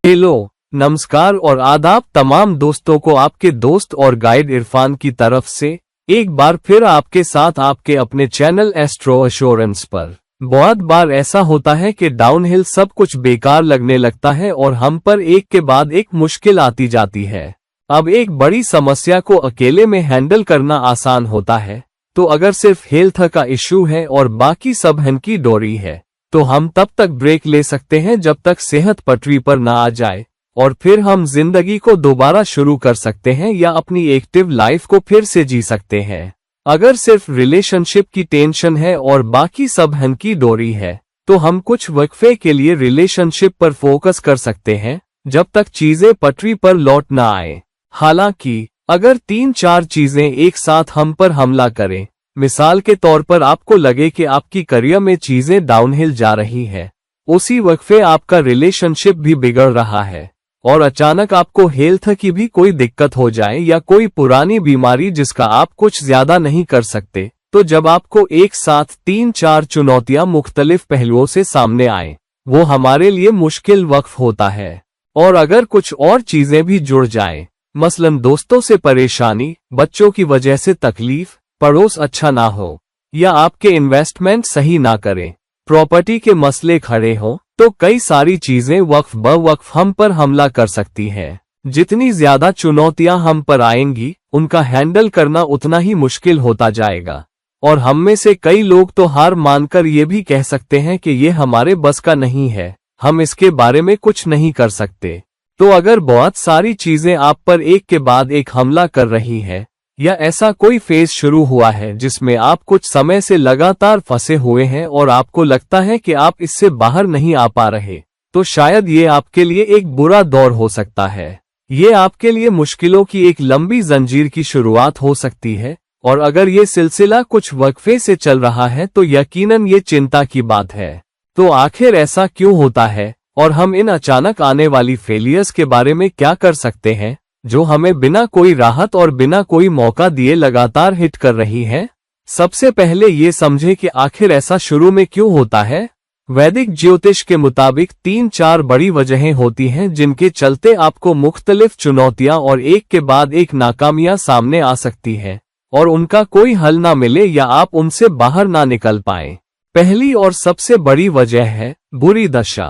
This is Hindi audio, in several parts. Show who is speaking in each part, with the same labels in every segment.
Speaker 1: हेलो, नमस्कार और आदाब तमाम दोस्तों को आपके दोस्त और गाइड इरफान की तरफ से एक बार फिर आपके साथ आपके अपने चैनल एस्ट्रो एश्योरेंस पर। बहुत बार ऐसा होता है कि डाउनहिल सब कुछ बेकार लगने लगता है और हम पर एक के बाद एक मुश्किल आती जाती है। अब एक बड़ी समस्या को अकेले में हैंडल करना आसान होता है, तो अगर सिर्फ हेल्थ का इश्यू है और बाकी सब हनकी डोरी है, तो हम तब तक ब्रेक ले सकते हैं जब तक सेहत पटरी पर ना आ जाए, और फिर हम जिंदगी को दोबारा शुरू कर सकते हैं या अपनी एक्टिव लाइफ को फिर से जी सकते हैं। अगर सिर्फ रिलेशनशिप की टेंशन है और बाकी सब हनकी डोरी है, तो हम कुछ वक्फे के लिए रिलेशनशिप पर फोकस कर सकते हैं जब तक चीजें पटरी पर लौट ना आए। हालांकि अगर 3-4 चीजें एक साथ हम पर हमला करें, मिसाल के तौर पर आपको लगे कि आपकी करियर में चीजें डाउनहिल जा रही है, उसी वक्फे आपका रिलेशनशिप भी बिगड़ रहा है, और अचानक आपको हेल्थ की भी कोई दिक्कत हो जाए या कोई पुरानी बीमारी जिसका आप कुछ ज्यादा नहीं कर सकते, तो जब आपको एक साथ 3-4 चुनौतियां मुख्तलिफ पहलुओं से सामने आए, वो हमारे लिए मुश्किल वक्त होता है। और अगर कुछ और चीजें भी जुड़ जाएं, मसलन दोस्तों से परेशानी, बच्चों की वजह से तकलीफ, पड़ोस अच्छा ना हो, या आपके इन्वेस्टमेंट सही ना करें, प्रॉपर्टी के मसले खड़े हों, तो कई सारी चीजें वक्फ ब वक्फ हम पर हमला कर सकती हैं। जितनी ज्यादा चुनौतियां हम पर आएंगी, उनका हैंडल करना उतना ही मुश्किल होता जाएगा, और हम में से कई लोग तो हार मानकर ये भी कह सकते हैं कि ये हमारे बस का नहीं है, हम इसके बारे में कुछ नहीं कर सकते। तो अगर बहुत सारी चीजें आप पर एक के बाद एक हमला कर रही हैं, या ऐसा कोई फेज शुरू हुआ है जिसमें आप कुछ समय से लगातार फंसे हुए हैं और आपको लगता है कि आप इससे बाहर नहीं आ पा रहे, तो शायद ये आपके लिए एक बुरा दौर हो सकता है। ये आपके लिए मुश्किलों की एक लंबी जंजीर की शुरुआत हो सकती है, और अगर ये सिलसिला कुछ वक्फे से चल रहा है तो यकीनन ये चिंता की बात है। तो आखिर ऐसा क्यों होता है, और हम इन अचानक आने वाली फेलियर्स के बारे में क्या कर सकते हैं, जो हमें बिना कोई राहत और बिना कोई मौका दिए लगातार हिट कर रही है? सबसे पहले ये समझे कि आखिर ऐसा शुरू में क्यों होता है। वैदिक ज्योतिष के मुताबिक 3-4 बड़ी वजहें होती हैं जिनके चलते आपको मुख्तलिफ चुनौतियां और एक के बाद एक नाकामियां सामने आ सकती हैं, और उनका कोई हल ना मिले या आप उनसे बाहर ना निकल पाएं। पहली और सबसे बड़ी वजह है बुरी दशा।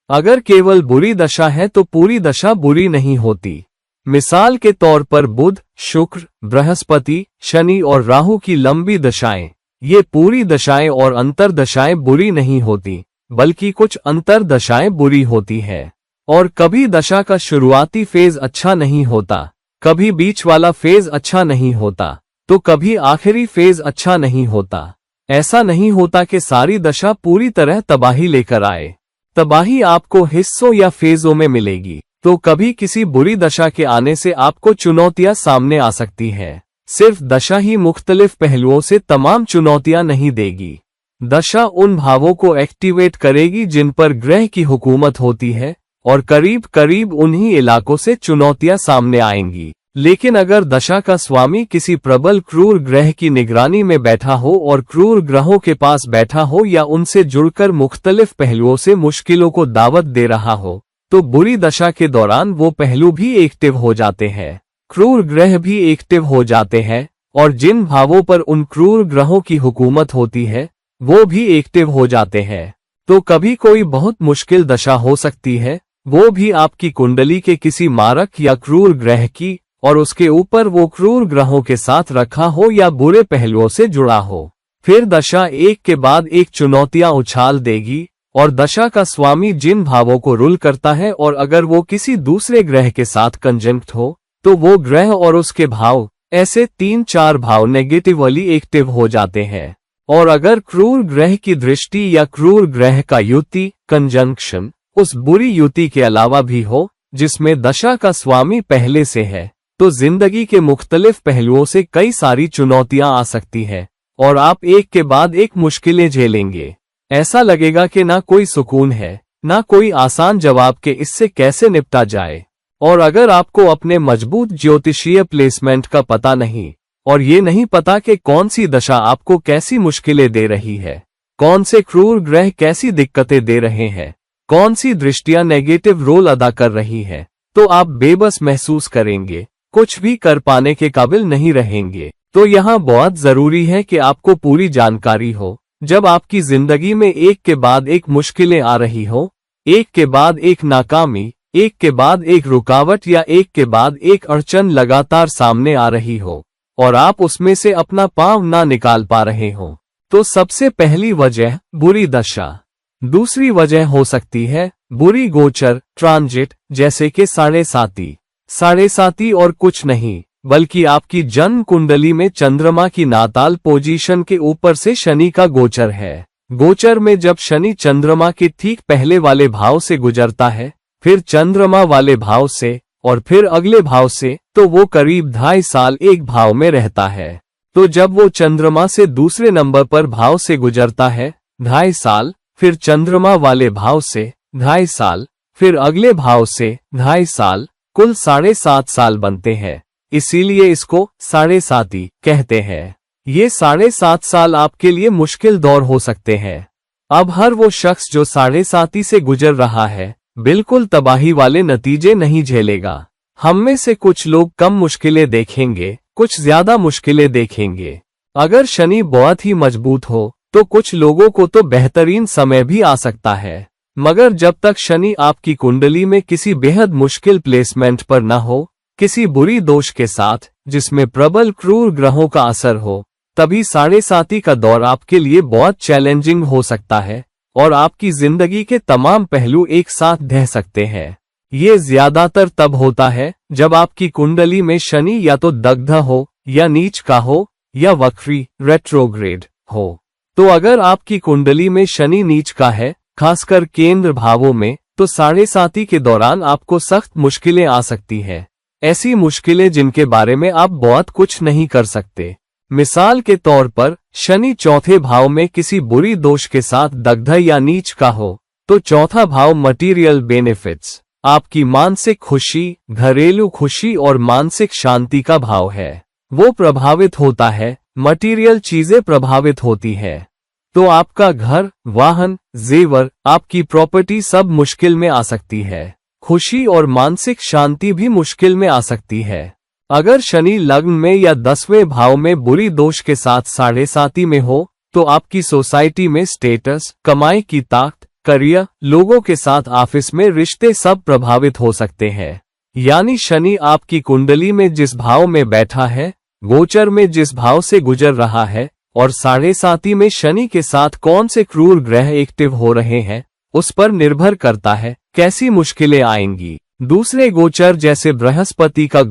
Speaker 1: अगर केवल बुरी दशा है तो पूरी दशा बुरी नहीं होती। मिसाल के तौर पर बुध, शुक्र, बृहस्पति, शनि और राहु की लंबी दशाएं, ये पूरी दशाएं और अंतर दशाएं बुरी नहीं होती, बल्कि कुछ अंतर दशाएं बुरी होती है। और कभी दशा का शुरुआती फेज अच्छा नहीं होता, कभी बीच वाला फेज अच्छा नहीं होता, तो कभी आखिरी फेज अच्छा नहीं होता। ऐसा नहीं होता कि सारी दशा पूरी तरह तबाही लेकर आए। तबाही आपको हिस्सों या फेजों में मिलेगी, तो कभी किसी बुरी दशा के आने से आपको चुनौतियां सामने आ सकती हैं। सिर्फ दशा ही मुख्तलिफ पहलुओं से तमाम चुनौतियां नहीं देगी। दशा उन भावों को एक्टिवेट करेगी जिन पर ग्रह की हुकूमत होती है, और करीब करीब उन्हीं इलाकों से चुनौतियां सामने आएंगी। लेकिन अगर दशा का स्वामी किसी प्रबल क्रूर ग्रह की निगरानी में बैठा हो और क्रूर ग्रहों के पास बैठा हो या उनसे जुड़कर मुख्तलिफ पहलुओं से मुश्किलों को दावत दे रहा हो, तो बुरी दशा के दौरान वो पहलू भी एक्टिव हो जाते हैं, क्रूर ग्रह भी एक्टिव हो जाते हैं, और जिन भावों पर उन क्रूर ग्रहों की हुकूमत होती है वो भी एक्टिव हो जाते हैं। तो कभी कोई बहुत मुश्किल दशा हो सकती है, वो भी आपकी कुंडली के किसी मारक या क्रूर ग्रह की, और उसके ऊपर वो क्रूर ग्रहों के साथ रखा हो या बुरे पहलुओं से जुड़ा हो। फिर दशा एक के बाद एक चुनौतियां उछाल देगी, और दशा का स्वामी जिन भावों को रूल करता है, और अगर वो किसी दूसरे ग्रह के साथ कंजंक्ट हो, तो वो ग्रह और उसके भाव, ऐसे 3-4 भाव नेगेटिवली एक्टिव हो जाते हैं। और अगर क्रूर ग्रह की दृष्टि या क्रूर ग्रह का युति, कंजंक्शन, उस बुरी युति के अलावा भी हो जिसमें दशा का स्वामी पहले से है, तो जिंदगी के मुख्तलिफ पहलुओं से कई सारी चुनौतियां आ सकती हैं, और आप एक के बाद एक मुश्किलें झेलेंगे। ऐसा लगेगा कि ना कोई सुकून है, ना कोई आसान जवाब के इससे कैसे निपटा जाए। और अगर आपको अपने मजबूत ज्योतिषीय प्लेसमेंट का पता नहीं, और ये नहीं पता कि कौन सी दशा आपको कैसी मुश्किलें दे रही है, कौन से क्रूर ग्रह कैसी दिक्कतें दे रहे हैं, कौन सी दृष्टियां नेगेटिव रोल अदा कर रही है, तो आप बेबस महसूस करेंगे, कुछ भी कर पाने के काबिल नहीं रहेंगे। तो यहाँ बहुत जरूरी है कि आपको पूरी जानकारी हो। जब आपकी जिंदगी में एक के बाद एक मुश्किलें आ रही हो, एक के बाद एक नाकामी, एक के बाद एक रुकावट या एक के बाद एक अड़चन लगातार सामने आ रही हो और आप उसमें से अपना पांव ना निकाल पा रहे हो, तो सबसे पहली वजह बुरी दशा। दूसरी वजह हो सकती है बुरी गोचर ट्रांजिट, जैसे कि साढ़े साती और कुछ नहीं बल्कि आपकी जन्म कुंडली में चंद्रमा की नाताल पोजीशन के ऊपर से शनि का गोचर है। गोचर में जब शनि चंद्रमा के ठीक पहले वाले भाव से गुजरता है, फिर चंद्रमा वाले भाव से और फिर अगले भाव से, तो वो करीब 2.5 साल एक भाव में रहता है। तो जब वो चंद्रमा से दूसरे नंबर पर भाव से गुजरता है 2.5 साल, फिर चंद्रमा वाले भाव से 2.5 साल, फिर अगले भाव से 2.5 साल, कुल 7.5 साल बनते हैं। इसीलिए इसको साढ़े साती कहते हैं। ये 7.5 साल आपके लिए मुश्किल दौर हो सकते हैं। अब हर वो शख्स जो 7.5 से गुजर रहा है, बिल्कुल तबाही वाले नतीजे नहीं झेलेगा। हम में से कुछ लोग कम मुश्किलें देखेंगे, कुछ ज्यादा मुश्किलें देखेंगे। अगर शनि बहुत ही मजबूत हो तो कुछ लोगों को तो बेहतरीन समय भी आ सकता है, मगर जब तक शनि आपकी कुंडली में किसी बेहद मुश्किल प्लेसमेंट पर न हो, किसी बुरी दोष के साथ जिसमें प्रबल क्रूर ग्रहों का असर हो, तभी 7.5 का दौर आपके लिए बहुत चैलेंजिंग हो सकता है और आपकी जिंदगी के तमाम पहलू एक साथ ढह सकते हैं। ये ज्यादातर तब होता है जब आपकी कुंडली में शनि या तो दग्ध हो या नीच का हो या वक्री रेट्रोग्रेड हो। तो अगर आपकी कुंडली में शनि नीच का है, खासकर केंद्र भावों में, तो 7.5 के दौरान आपको सख्त मुश्किलें आ सकती हैं। ऐसी मुश्किलें जिनके बारे में आप बहुत कुछ नहीं कर सकते। मिसाल के तौर पर शनि चौथे भाव में किसी बुरी दोष के साथ दग्ध या नीच का हो, तो चौथा भाव मटीरियल बेनिफिट्स, आपकी मानसिक खुशी, घरेलू खुशी और मानसिक शांति का भाव है, वो प्रभावित होता है। मटीरियल चीजें प्रभावित होती है, तो आपका घर, वाहन, जेवर, आपकी प्रॉपर्टी सब मुश्किल में आ सकती है। खुशी और मानसिक शांति भी मुश्किल में आ सकती है। अगर शनि लग्न में या 10वें भाव में बुरी दोष के साथ 7.5 में हो, तो आपकी सोसाइटी में स्टेटस, कमाई की ताकत, करियर, लोगों के साथ ऑफिस में रिश्ते सब प्रभावित हो सकते हैं। यानी शनि आपकी कुंडली में जिस भाव में बैठा है, गोचर में जिस भाव से गुजर रहा है और 7.5 में शनि के साथ कौन से क्रूर ग्रह एक्टिव हो रहे हैं, उस पर निर्भर करता है कैसी मुश्किलें आएंगी। दूसरे गोचर जैसे बृहस्पति का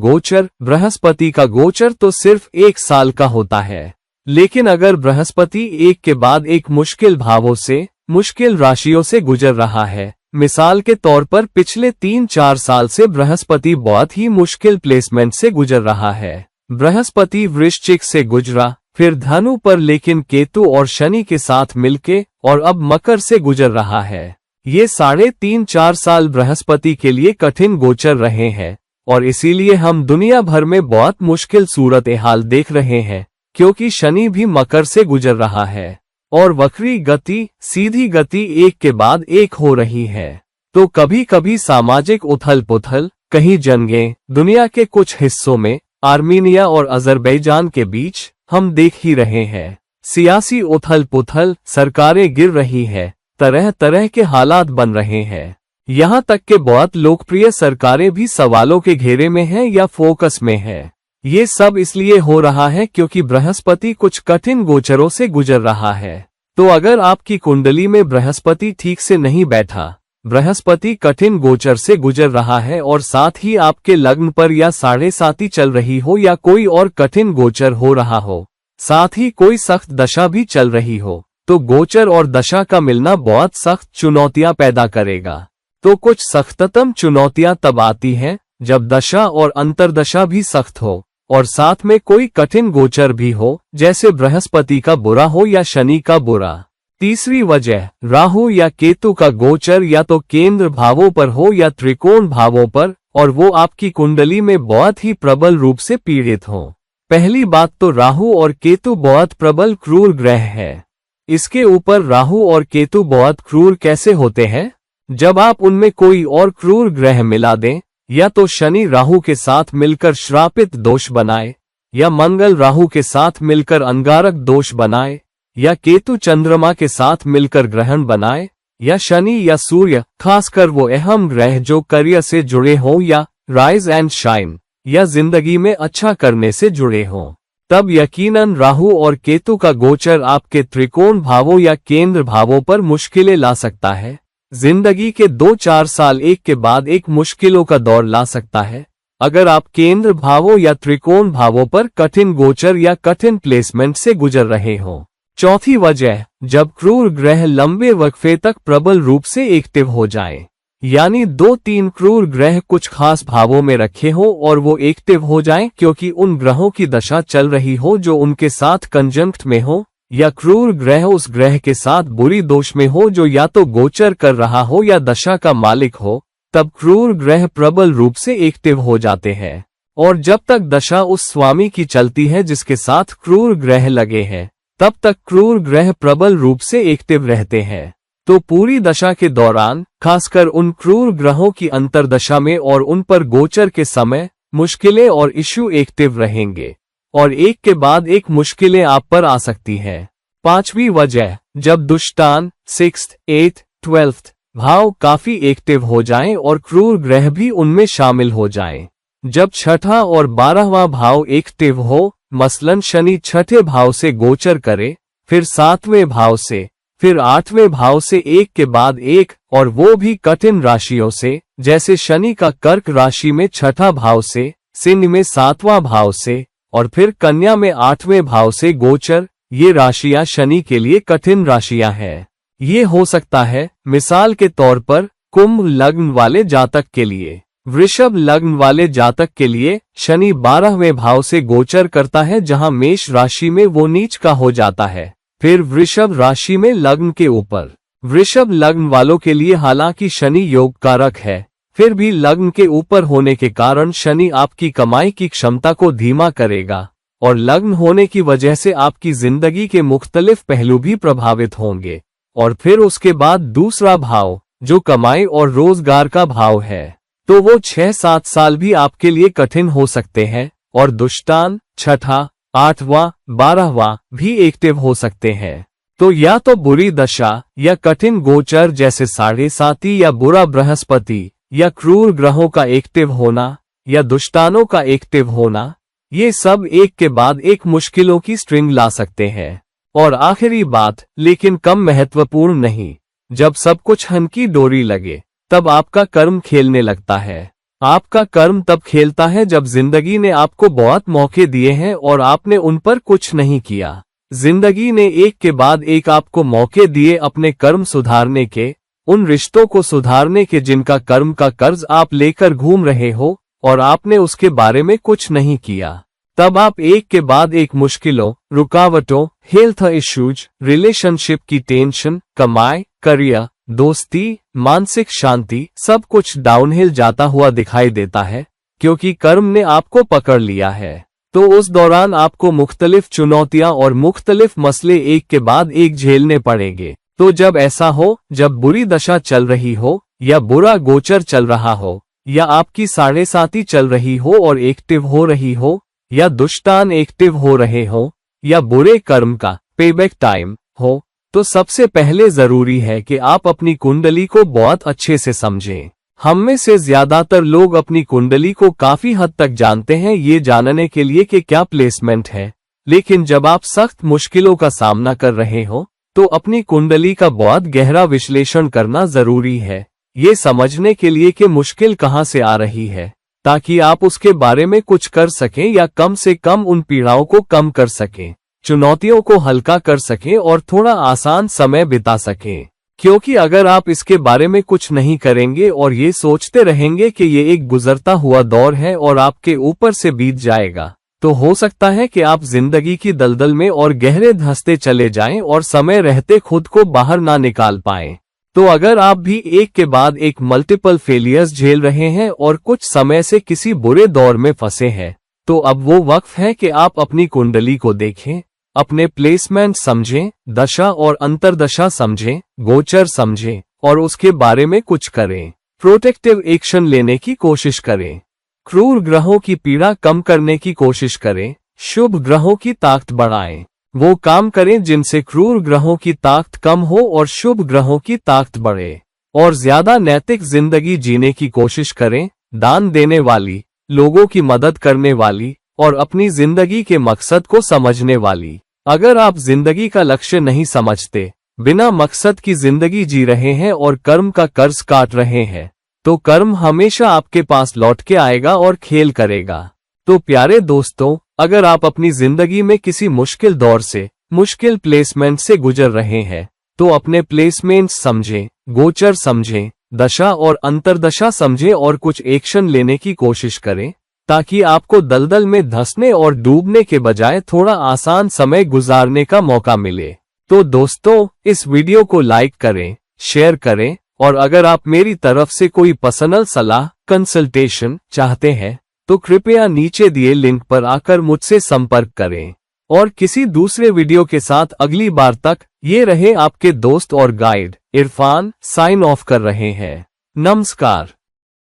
Speaker 1: गोचर तो सिर्फ 1 साल का होता है, लेकिन अगर बृहस्पति एक के बाद एक मुश्किल भावों से, मुश्किल राशियों से गुजर रहा है, मिसाल के तौर पर पिछले 3-4 साल से बृहस्पति बहुत ही मुश्किल प्लेसमेंट से गुजर रहा है। बृहस्पति वृश्चिक से गुजरा, फिर धनु पर, लेकिन केतु और शनि के साथ मिलके, और अब मकर से गुजर रहा है। ये 3.5-4 साल बृहस्पति के लिए कठिन गोचर रहे हैं और इसीलिए हम दुनिया भर में बहुत मुश्किल सूरत हाल देख रहे हैं, क्योंकि शनि भी मकर से गुजर रहा है और वक्री गति, सीधी गति एक के बाद एक हो रही है। तो कभी कभी सामाजिक उथल पुथल, कहीं जंगें, दुनिया के कुछ हिस्सों में आर्मीनिया और अजरबैजान के बीच हम देख ही रहे हैं। सियासी उथल पुथल, सरकारें गिर रही है, तरह तरह के हालात बन रहे हैं। यहाँ तक कि बहुत लोकप्रिय सरकारें भी सवालों के घेरे में हैं या फोकस में हैं। ये सब इसलिए हो रहा है क्योंकि बृहस्पति कुछ कठिन गोचरों से गुजर रहा है। तो अगर आपकी कुंडली में बृहस्पति ठीक से नहीं बैठा, बृहस्पति कठिन गोचर से गुजर रहा है और साथ ही आपके लग्न पर या 7.5 चल रही हो या कोई और कठिन गोचर हो रहा हो, साथ ही कोई सख्त दशा भी चल रही हो, तो गोचर और दशा का मिलना बहुत सख्त चुनौतियां पैदा करेगा। तो कुछ सख्ततम चुनौतियां तब आती हैं जब दशा और अंतरदशा भी सख्त हो और साथ में कोई कठिन गोचर भी हो, जैसे बृहस्पति का बुरा हो या शनि का बुरा। तीसरी वजह, राहु या केतु का गोचर या तो केंद्र भावों पर हो या त्रिकोण भावों पर, और वो आपकी कुंडली में बहुत ही प्रबल रूप से पीड़ित हो। पहली बात तो राहु और केतु बहुत प्रबल क्रूर ग्रह है। इसके ऊपर राहु और केतु बहुत क्रूर कैसे होते हैं? जब आप उनमें कोई और क्रूर ग्रह मिला दें, या तो शनि राहु के साथ मिलकर श्रापित दोष बनाए, या मंगल राहु के साथ मिलकर अंगारक दोष बनाए, या केतु चंद्रमा के साथ मिलकर ग्रहण बनाए, या शनि या सूर्य, खासकर वो अहम ग्रह जो करियर से जुड़े हों या राइज एंड शाइन या जिंदगी में अच्छा करने से जुड़े हों, तब यकीनन राहु और केतु का गोचर आपके त्रिकोण भावों या केंद्र भावों पर मुश्किलें ला सकता है। जिंदगी के 2-4 साल एक के बाद एक मुश्किलों का दौर ला सकता है अगर आप केंद्र भावों या त्रिकोण भावों पर कठिन गोचर या कठिन प्लेसमेंट से गुजर रहे हों। चौथी वजह, जब क्रूर ग्रह लंबे वक्फे तक प्रबल रूप से एक्टिव हो जाएं, यानी 2-3 क्रूर ग्रह कुछ खास भावों में रखे हों और वो एक्टिव हो जाएं क्योंकि उन ग्रहों की दशा चल रही हो जो उनके साथ कंजंक्ट में हो, या क्रूर ग्रह उस ग्रह के साथ बुरी दोष में हो जो या तो गोचर कर रहा हो या दशा का मालिक हो, तब क्रूर ग्रह प्रबल रूप से एक्टिव हो जाते हैं। और जब तक दशा उस स्वामी की चलती है जिसके साथ क्रूर ग्रह लगे हैं, तब तक क्रूर ग्रह प्रबल रूप से एक्टिव रहते हैं। तो पूरी दशा के दौरान, खासकर उन क्रूर ग्रहों की अंतर्दशा में और उन पर गोचर के समय, मुश्किलें और इश्यू एक्टिव रहेंगे और एक के बाद एक मुश्किलें आप पर आ सकती हैं। पांचवी वजह, जब दुष्टान 6th, 8th, 12th भाव काफी एक्टिव हो जाएं और क्रूर ग्रह भी उनमें शामिल हो जाएं। जब छठा और 12वां भाव एक्टिव हो, मसलन शनि छठे भाव से गोचर करे, फिर 7वें भाव से, फिर 8वें भाव से एक के बाद एक, और वो भी कठिन राशियों से, जैसे शनि का कर्क राशि में छठा भाव से, सिंह में 7वां भाव से, और फिर कन्या में 8वें भाव से गोचर, ये राशियां शनि के लिए कठिन राशियां हैं। ये हो सकता है, मिसाल के तौर पर, कुंभ लग्न वाले जातक के लिए, वृषभ लग्न वाले जातक के लिए शनि 12वें भाव से गोचर करता है जहां मेष राशि में वो नीच का हो जाता है, फिर वृषभ राशि में लग्न के ऊपर। वृषभ लग्न वालों के लिए हालांकि शनि योग कारक है, फिर भी लग्न के ऊपर होने के कारण शनि आपकी कमाई की क्षमता को धीमा करेगा और लग्न होने की वजह से आपकी जिंदगी के मुख्तलिफ पहलू भी प्रभावित होंगे। और फिर उसके बाद दूसरा भाव, जो कमाई और रोजगार का भाव है, तो वो 6-7 साल भी आपके लिए कठिन हो सकते हैं और दुष्टान, छठा, 8वां, 12वां भी एक्टिव हो सकते हैं। तो या तो बुरी दशा या कठिन गोचर जैसे 7.5 या बुरा बृहस्पति या क्रूर ग्रहों का एक्टिव होना या दुष्टानों का एक्टिव होना, ये सब एक के बाद एक मुश्किलों की स्ट्रिंग ला सकते हैं। और आखिरी बात, लेकिन कम महत्वपूर्ण नहीं, जब सब कुछ हनकी डोरी लगे, तब आपका कर्म खेलने लगता है। आपका कर्म तब खेलता है जब जिंदगी ने आपको बहुत मौके दिए हैं और आपने उन पर कुछ नहीं किया। जिंदगी ने एक के बाद एक आपको मौके दिए अपने कर्म सुधारने के, उन रिश्तों को सुधारने के जिनका कर्म का कर्ज आप लेकर घूम रहे हो और आपने उसके बारे में कुछ नहीं किया। तब आप एक के बाद एक मुश्किलों, रुकावटों, हेल्थ इश्यूज, रिलेशनशिप की टेंशन, कमाई, करियर, दोस्ती, मानसिक शांति, सब कुछ डाउनहिल जाता हुआ दिखाई देता है क्योंकि कर्म ने आपको पकड़ लिया है। तो उस दौरान आपको मुख्तलिफ चुनौतियां और मुख्तलिफ मसले एक के बाद एक झेलने पड़ेंगे। तो जब ऐसा हो, जब बुरी दशा चल रही हो या बुरा गोचर चल रहा हो या आपकी 7.5 चल रही हो और एक्टिव हो रही हो, या दुष्टान एक्टिव हो रहे हो, या बुरे कर्म का पेबैक टाइम हो, तो सबसे पहले जरूरी है कि आप अपनी कुंडली को बहुत अच्छे से समझें। हम में से ज्यादातर लोग अपनी कुंडली को काफी हद तक जानते हैं ये जानने के लिए कि क्या प्लेसमेंट है, लेकिन जब आप सख्त मुश्किलों का सामना कर रहे हो तो अपनी कुंडली का बहुत गहरा विश्लेषण करना जरूरी है, ये समझने के लिए कि मुश्किल कहां से आ रही है, ताकि आप उसके बारे में कुछ कर सकें या कम से कम उन पीड़ाओं को कम कर सकें, चुनौतियों को हल्का कर सकें और थोड़ा आसान समय बिता सकें। क्योंकि अगर आप इसके बारे में कुछ नहीं करेंगे और ये सोचते रहेंगे कि ये एक गुजरता हुआ दौर है और आपके ऊपर से बीत जाएगा, तो हो सकता है कि आप जिंदगी की दलदल में और गहरे धंसते चले जाएं और समय रहते खुद को बाहर ना निकाल पाएं। तो अगर आप भी एक के बाद एक मल्टीपल फेलियर्स झेल रहे हैं और कुछ समय से किसी बुरे दौर में फंसे हैं, तो अब वो वक्त है कि आप अपनी कुंडली को देखें, अपने प्लेसमेंट समझें, दशा और अंतरदशा समझें, गोचर समझें और उसके बारे में कुछ करें। प्रोटेक्टिव एक्शन लेने की कोशिश करें। क्रूर ग्रहों की पीड़ा कम करने की कोशिश करें। शुभ ग्रहों की ताकत बढ़ाएं। वो काम करें जिनसे क्रूर ग्रहों की ताकत कम हो और शुभ ग्रहों की ताकत बढ़े। और ज्यादा नैतिक जिंदगी जीने की कोशिश करें। दान देने वाली, लोगों की मदद करने वाली और अपनी जिंदगी के मकसद को समझने वाली। अगर आप जिंदगी का लक्ष्य नहीं समझते, बिना मकसद की जिंदगी जी रहे हैं और कर्म का कर्ज काट रहे हैं, तो कर्म हमेशा आपके पास लौट के आएगा और खेल करेगा। तो प्यारे दोस्तों, अगर आप अपनी जिंदगी में किसी मुश्किल दौर से, मुश्किल प्लेसमेंट से गुजर रहे हैं, तो अपने प्लेसमेंट समझें, गोचर समझें, दशा और अंतर्दशा समझें और कुछ एक्शन लेने की कोशिश करें, ताकि आपको दलदल में धंसने और डूबने के बजाय थोड़ा आसान समय गुजारने का मौका मिले। तो दोस्तों, इस वीडियो को लाइक करें, शेयर करें और अगर आप मेरी तरफ से कोई पर्सनल सलाह, कंसल्टेशन चाहते हैं, तो कृपया नीचे दिए लिंक पर आकर मुझसे संपर्क करें। और किसी दूसरे वीडियो के साथ अगली बार तक ये रहे आपके दोस्त और गाइड इरफान, साइन ऑफ कर रहे हैं। नमस्कार।